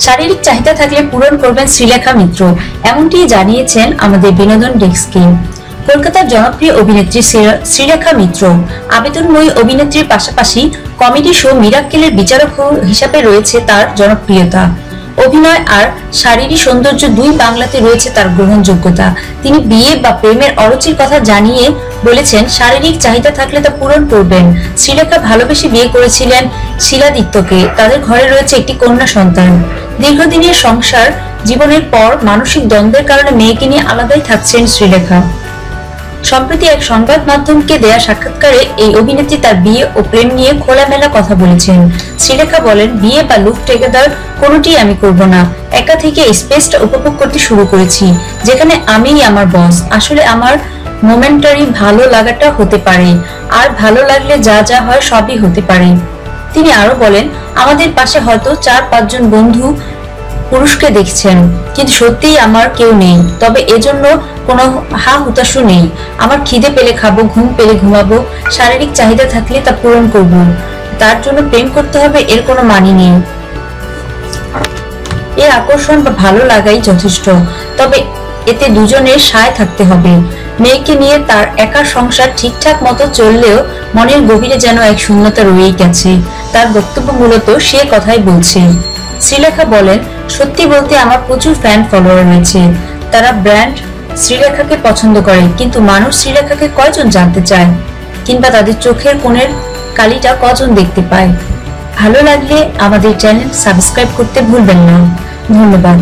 শারীরিক চাহিদা থাকলে পূরণ করবেন শ্রীলেখা মিত্র, এমনটি জানিয়েছেন আমাদের বিনোদন ডেস্ককে। কলকাতার জনপ্রিয় অভিনেত্রী শ্রীলেখা মিত্র আবেদনময়ী অভিনেত্রীর পাশাপাশি কমেডি শো মিরাক্কেলের বিচারক হিসাবে রয়েছে তার জনপ্রিয়তা। অভিনয় আর শারীরিক সৌন্দর্য দুই বাংলাতে রয়েছে তার গ্রহণযোগ্যতা। তিনি বিয়ে বা প্রেমের অরুচির কথা জানিয়ে বলেছেন, শারীরিক চাহিদা থাকলে তা পূরণ করবেন। শ্রীলেখা ভালোবেসে বিয়ে করেছিলেন শিলাদিত্যকে। তাদের ঘরে রয়েছে একটি কন্যা সন্তান। দীর্ঘদিনের সংসার জীবনের পর মানসিক দ্বন্দ্বের কারণে মেয়েকে নিয়ে আলাদাই থাকছেন শ্রীলেখা। সম্প্রতি এক সংবাদ মাধ্যমকে দেয়া সাক্ষাৎকারে এই অভিনেত্রী তার বিয়ে ও প্রেম নিয়ে খোলামেলা কথা বলেছেন। শ্রীলেখা বলেন, বিয়ে বা লুভ টুগেদার কোনোটিই আমি করব না। একা থেকে স্পেসটা উপভোগ করতে শুরু করেছি, যেখানে আমিই আমার বস। আসলে আমার মোমেন্টারি ভালো লাগাটা হতে পারে, আর ভালো লাগলে যা যা হয় সবই হতে পারে। তিনি আরো বলেন, আমাদের পাশে হয়তো 4-5 জন বন্ধু পুরুষকে দেখছেন, কিন্তু সত্যিই আমার কেউ নেই। তবে এজন্য কোনো হা হুতাশু নেই। আমার খিদে পেলে খাবো, ঘুম পেলে ঘুমাবো। শারীরিক চাহিদা থাকলে তা পূরণ করব। তার জন্য প্রেম করতে হবে এর কোনো মানে নেই। এর আকর্ষণ বা ভালো লাগাই যথেষ্ট। তবে এতে দুজনের সায় থাকতে হবে। মেয়েকে নিয়ে তার একা সংসার ঠিকঠাক মতো চললেও মনের গভীরে যেন এক শূন্যতা রয়েই গেছে। তার বক্তব্য মূলত সে কথাই বলছে। শ্রীলেখা বলেন, সত্যি বলতে আমার প্রচুর ফ্যান ফলোয়ার রয়েছে। তারা ব্র্যান্ড শ্রীলেখাকে পছন্দ করে, কিন্তু মানুষ শ্রীলেখাকে কয়জন জানতে চায়, কিংবা তাদের চোখের কোণের কালিটা কজন দেখতে পায়। ভালো লাগলে আমাদের চ্যানেল সাবস্ক্রাইব করতে ভুলবেন না। ধন্যবাদ।